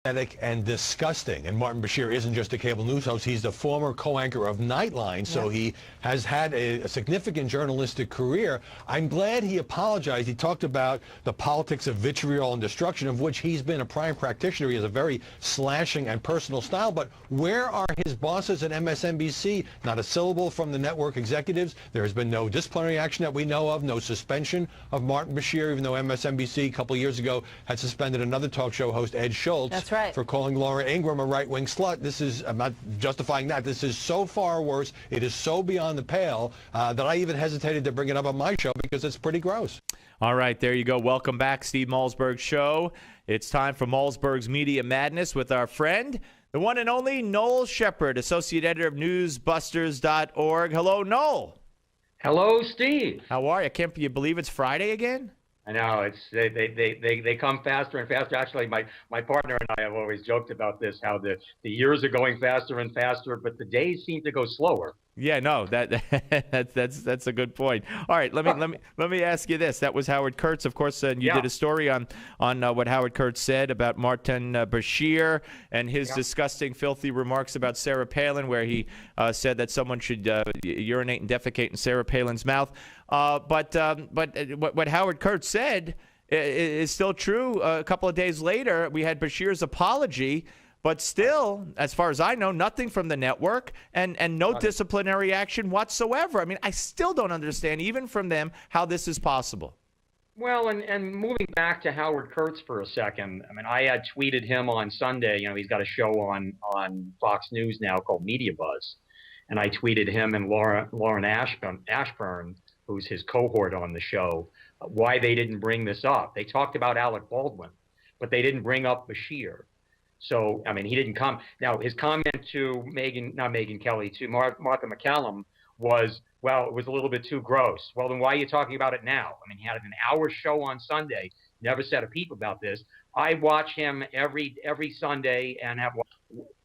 pathetic and disgusting. And Martin Bashir isn't just a cable news host. He's the former co-anchor of Nightline, so he has had a significant journalistic career. I'm glad he apologized. He talked about the politics of vitriol and destruction, of which he's been a prime practitioner. He has a very slashing and personal style. But where are his bosses at MSNBC? Not a syllable from the network executives. There has been no disciplinary action that we know of, no suspension of Martin Bashir, even though MSNBC a couple of years ago had suspended another talk show host, Ed Schultz, for calling Laura Ingraham a right-wing slut. This is, I'm not justifying that. This is so far worse. It is so beyond the pale that I even hesitated to bring it up on my show because it's pretty gross. All right, there you go. Welcome back, Steve Malzberg's show. It's time for Malzberg's Media Madness with our friend, the one and only Noel Sheppard, associate editor of Newsbusters.org. Hello, Noel. Hello, Steve. How are you? Can't you believe it's Friday again? I know it's they come faster and faster. Actually, my partner and I have always joked about this, how the years are going faster and faster, but the days seem to go slower. Yeah, no, that's a good point. All right, let me ask you this. That was Howard Kurtz, of course, and you did a story on what Howard Kurtz said about Martin Bashir and his disgusting, filthy remarks about Sarah Palin, where he said that someone should urinate and defecate in Sarah Palin's mouth. But what Howard Kurtz said is still true. A couple of days later, we had Bashir's apology. But still, as far as I know, nothing from the network and no disciplinary action whatsoever. I mean, I still don't understand, even from them, how this is possible. Well, and moving back to Howard Kurtz for a second, I mean, I had tweeted him on Sunday. You know, he's got a show on Fox News now called Media Buzz. And I tweeted him and Lauren Ashburn, who's his cohort on the show, why they didn't bring this up. They talked about Alec Baldwin, but they didn't bring up Bashir. So, I mean, he didn't come. Now, his comment to to Martha McCallum was, well, it was a little bit too gross. Well, then why are you talking about it now? I mean, he had an hour show on Sunday, never said a peep about this. I watch him every Sunday and have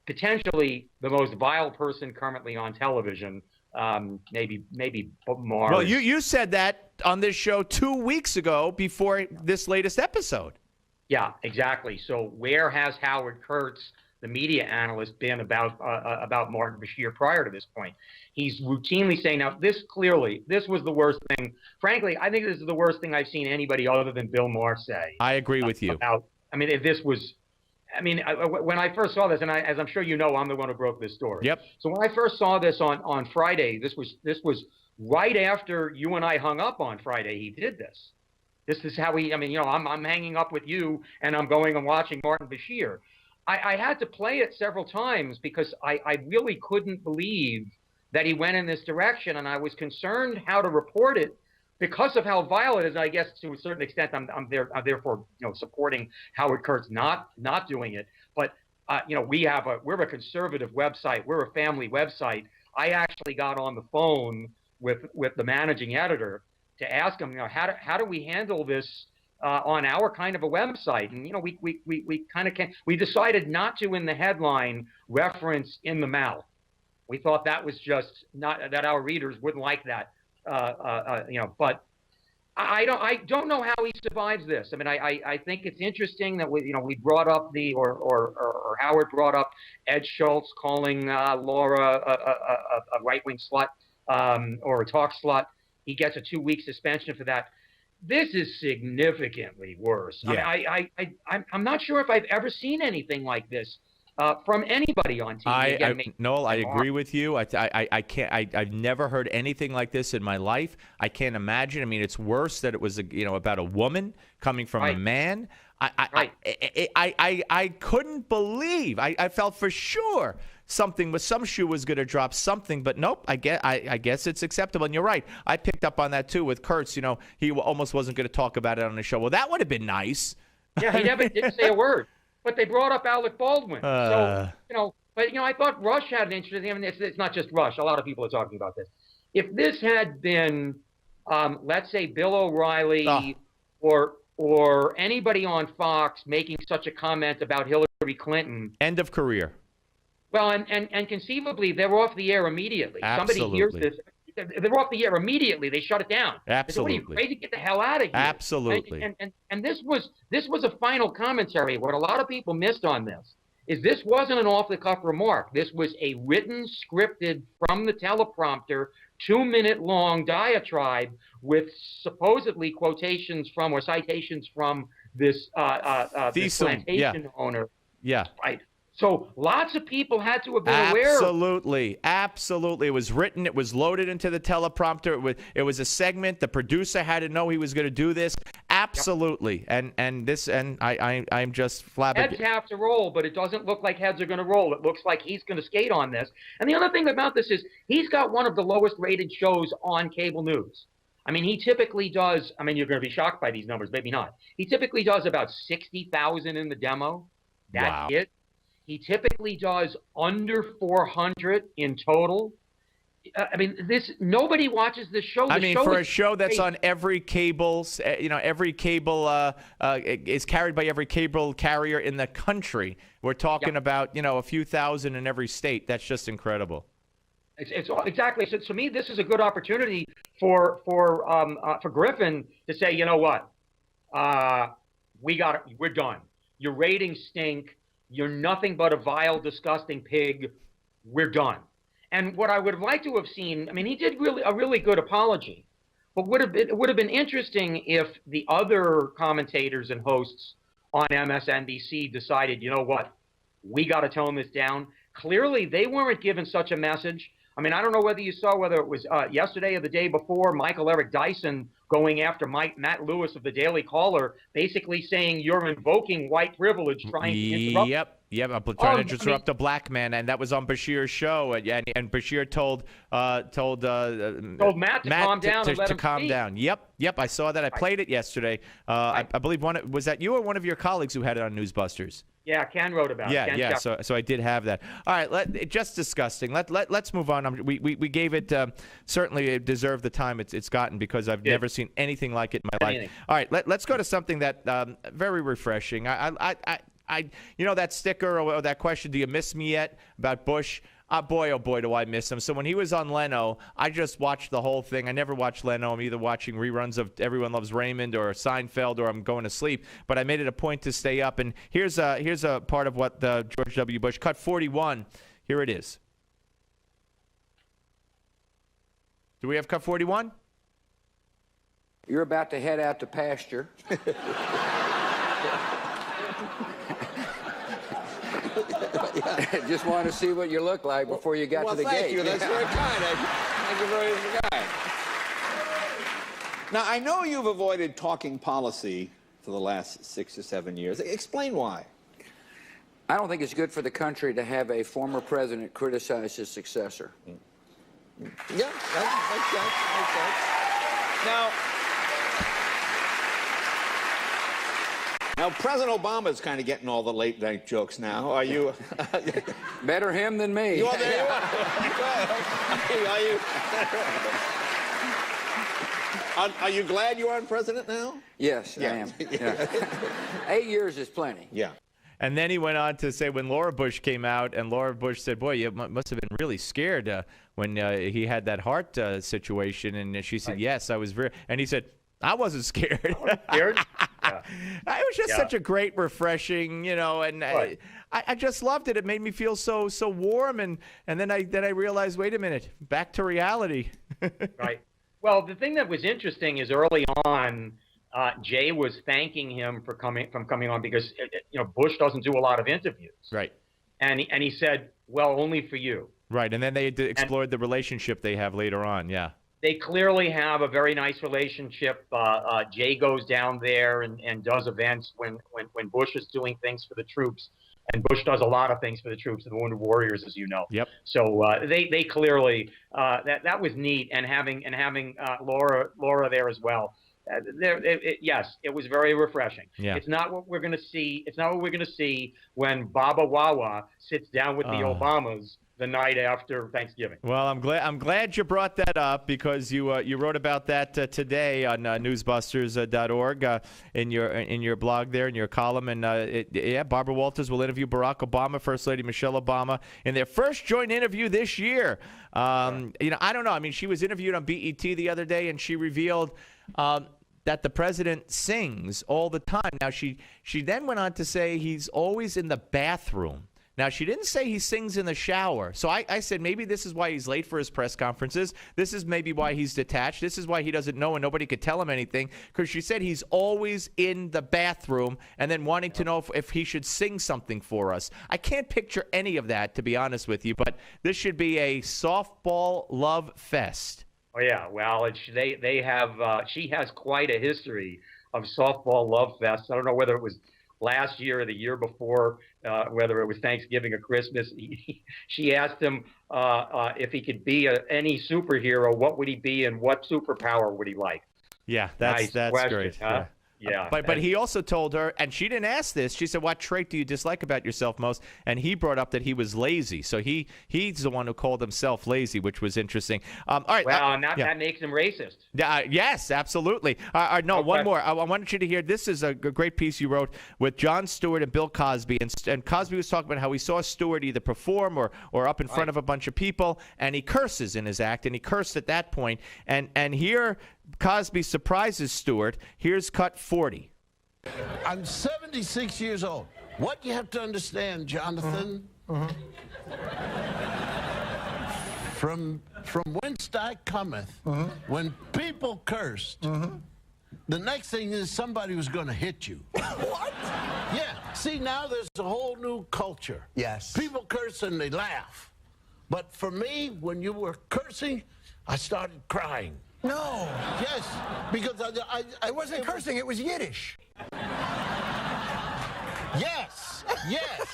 potentially the most vile person currently on television, maybe Mars. Well, you said that on this show 2 weeks ago before this latest episode. Yeah, exactly. So where has Howard Kurtz, the media analyst, been about Martin Bashir prior to this point? He's routinely saying, now, this was the worst thing. Frankly, I think this is the worst thing I've seen anybody other than Bill Maher say. I agree with you. If this was, when I first saw this, and as I'm sure you know, I'm the one who broke this story. Yep. So when I first saw this on Friday, this was right after you and I hung up on Friday, he did this. This is how I'm hanging up with you and I'm going and watching Martin Bashir. I had to play it several times because I really couldn't believe that he went in this direction, and I was concerned how to report it because of how vile it is. I guess to a certain extent, I'm therefore supporting Howard Kurtz not doing it. But we're a conservative website. We're a family website. I actually got on the phone with the managing editor to ask him, how do we handle this on our kind of a website? And we kind of can. We decided not to, in the headline, reference in the mouth. We thought that was just not that our readers wouldn't like that. But I don't know how he survives this. I mean, I think it's interesting that we brought up or Howard brought up Ed Schultz calling Laura a right-wing slut or a talk slut. He gets a 2-week suspension for that. This is significantly worse. Yeah. I'm not sure if I've ever seen anything like this from anybody on TV. Noel, I agree with you. I can't. I've never heard anything like this in my life. I can't imagine. I mean, it's worse that it was about a woman coming from a man. I couldn't believe. I felt for sure some shoe was going to drop something, but nope. I guess it's acceptable. And you're right. I picked up on that too with Kurtz. He almost wasn't going to talk about it on the show. Well, that would have been nice. Yeah, he never did say a word. But they brought up Alec Baldwin. But I thought Rush had an interest. I mean, it's not just Rush. A lot of people are talking about this. If this had been, let's say, Bill O'Reilly or anybody on Fox making such a comment about Hillary Clinton, end of career. Well, and conceivably they're off the air immediately. Absolutely. Somebody hears this. they're off the air immediately. They shut it down. Absolutely. They said, what are you crazy? Get the hell out of here. Absolutely. And this was a final commentary. What a lot of people missed on this wasn't an off-the-cuff remark. This was a written, scripted, from the teleprompter, 2-minute-long diatribe with supposedly quotations from or citations from this plantation owner. Yeah. Right. So lots of people had to have been aware. Absolutely. Absolutely. It was written. It was loaded into the teleprompter. It was a segment. The producer had to know he was going to do this. Absolutely. Yep. And I'm just flabbergasted. Heads have to roll, but it doesn't look like heads are going to roll. It looks like he's going to skate on this. And the other thing about this is he's got one of the lowest rated shows on cable news. I mean, he typically does, I mean, you're going to be shocked by these numbers, maybe not. He typically does about 60,000 in the demo. That's it. He typically does under 400 in total. I mean, nobody watches this show. I mean, for a show that's on every cable, every cable is carried by every cable carrier in the country. We're talking about, a few thousand in every state. That's just incredible. It's exactly. So to me, this is a good opportunity for Griffin to say, you know what, we're done. Your ratings stink. You're nothing but a vile, disgusting pig. We're done. And what I would have liked to have seen, I mean, he did a really good apology, but it would have been interesting if the other commentators and hosts on MSNBC decided, you know what, we got to tone this down. Clearly, they weren't given such a message. I mean, I don't know whether you saw whether it was yesterday or the day before, Michael Eric Dyson going after Matt Lewis of the Daily Caller, basically saying you're invoking white privilege, trying to interrupt. Yep. I'm trying to disrupt a black man, and that was on Bashir's show, and Bashir told Matt to calm down and let him calm speak. down. Yep. I saw that. I played it yesterday. I believe was that you or one of your colleagues who had it on Newsbusters? Yeah, Ken wrote about it. Yeah. So I did have that. All right, just disgusting. Let's move on. We gave it certainly it deserved the time it's gotten because I've never seen anything like it in my life. All right, let's go to something that very refreshing. I that sticker or that question, do you miss me yet, about Bush? Boy, oh boy, do I miss him. So when he was on Leno, I just watched the whole thing. I never watched Leno. I'm either watching reruns of Everyone Loves Raymond or Seinfeld, or I'm going to sleep. But I made it a point to stay up. And here's a part of what George W. Bush, cut 41. Here it is. Do we have cut 41? You're about to head out to pasture. Just wanted to see what you look like before you got to the gate. Thank you. That's very kind. Thank you very kind. Now, I know you've avoided talking policy for the last 6 or 7 years. Explain why. I don't think it's good for the country to have a former president criticize his successor. Yeah, that makes sense. Now, President Obama's kind of getting all the late night jokes now. Are you? Better him than me. You are there. You are. Are you glad you aren't president now? Yes, I am. Yeah. 8 years is plenty. Yeah. And then he went on to say when Laura Bush came out, and Laura Bush said, boy, you must have been really scared when he had that heart situation. And she said, yes, I was very. And he said, I wasn't scared. I wasn't scared. Yeah. It was just such a great, refreshing, and I just loved it. It made me feel so warm, and then I realized, wait a minute, back to reality. Right. Well, the thing that was interesting is early on, Jay was thanking him for coming on because Bush doesn't do a lot of interviews. Right. And he said, well, only for you. Right. And then they explored the relationship they have later on. Yeah. They clearly have a very nice relationship. Jay goes down there and does events when Bush is doing things for the troops, and Bush does a lot of things for the troops, the Wounded Warriors, as you know. Yep. So they clearly that was neat, and having Laura there as well. Yes, it was very refreshing. Yeah. It's not what we're going to see. It's not what we're going to see when Baba Wawa sits down with the Obamas the night after Thanksgiving. Well, I'm glad you brought that up because you wrote about that today on newsbusters.org in your blog there, in your column. And Barbara Walters will interview Barack Obama, First Lady Michelle Obama, in their first joint interview this year. I don't know. I mean, she was interviewed on BET the other day, and she revealed that the president sings all the time. Now, she then went on to say he's always in the bathroom. Now, she didn't say he sings in the shower. So I said maybe this is why he's late for his press conferences. This is maybe why he's detached. This is why he doesn't know and nobody could tell him anything, because she said he's always in the bathroom and then wanting to know if he should sing something for us. I can't picture any of that, to be honest with you, but this should be a softball love fest. Oh, yeah. Well, they have she has quite a history of softball love fests. I don't know whether it was last year or the year before, whether it was Thanksgiving or Christmas. She asked him if he could be any superhero, what would he be and what superpower would he like? Yeah, that's question, great. Huh? Yeah. But he also told her, and she didn't ask this, she said, what trait do you dislike about yourself most? And he brought up that he was lazy. So he's the one who called himself lazy, which was interesting. All right. Well, and that makes him racist. Yes, absolutely. No, okay. One more. I wanted you to hear, this is a great piece you wrote with Jon Stewart and Bill Cosby. And Cosby was talking about how he saw Stewart either perform or up in front of a bunch of people, and he curses in his act, and he cursed at that point. And here Cosby surprises Stewart. Here's cut 40. I'm 76 years old. What you have to understand, Jonathan, from whence I cometh, when people cursed, the next thing is somebody was going to hit you. What? Yeah. See, now there's a whole new culture. Yes. People curse and they laugh. But for me, when you were cursing, I started crying. No. Yes, because I wasn't cursing, it was Yiddish. Yes.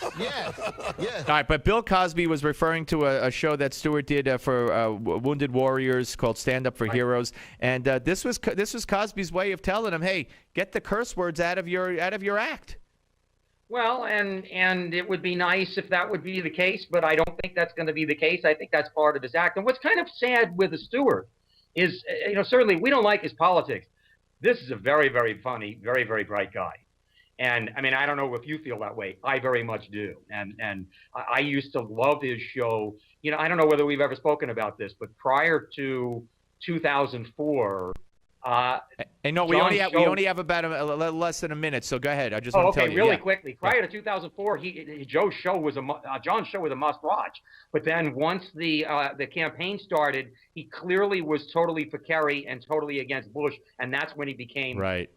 All right, but Bill Cosby was referring to a show that Stewart did for Wounded Warriors called Stand Up for Heroes, and this was Cosby's way of telling him, hey, get the curse words out of your act. Well, and it would be nice if that would be the case, but I don't think that's going to be the case. I think that's part of his act. And what's kind of sad with the Stewart is, certainly we don't like his politics. This is a very, very funny, very, very bright guy. And, I mean, I don't know if you feel that way. I very much do. And I used to love his show. I don't know whether we've ever spoken about this, but prior to 2004, no, we only have about less than a minute, so go ahead. I just want to tell you. Really quickly. Prior to 2004, John's show was a must-watch. But then once the campaign started, he clearly was totally for Kerry and totally against Bush, and that's when he became rather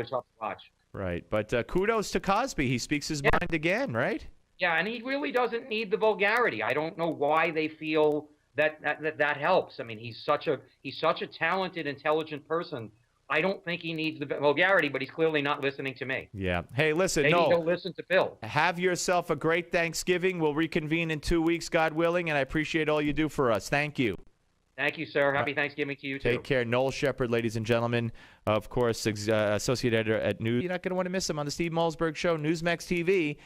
tough to watch. Right, but kudos to Cosby. He speaks his mind again, right? Yeah, and he really doesn't need the vulgarity. I don't know why they feel that helps. I mean, he's such a talented, intelligent person. I don't think he needs the vulgarity, but he's clearly not listening to me. Yeah. Hey, listen, Maybe he'll listen to Bill. Have yourself a great Thanksgiving. We'll reconvene in 2 weeks, God willing, and I appreciate all you do for us. Thank you. Thank you, sir. Happy Thanksgiving to you, too. Take care. Noel Sheppard, ladies and gentlemen, of course, associate editor at News. You're not going to want to miss him on the Steve Malzberg Show, Newsmax TV.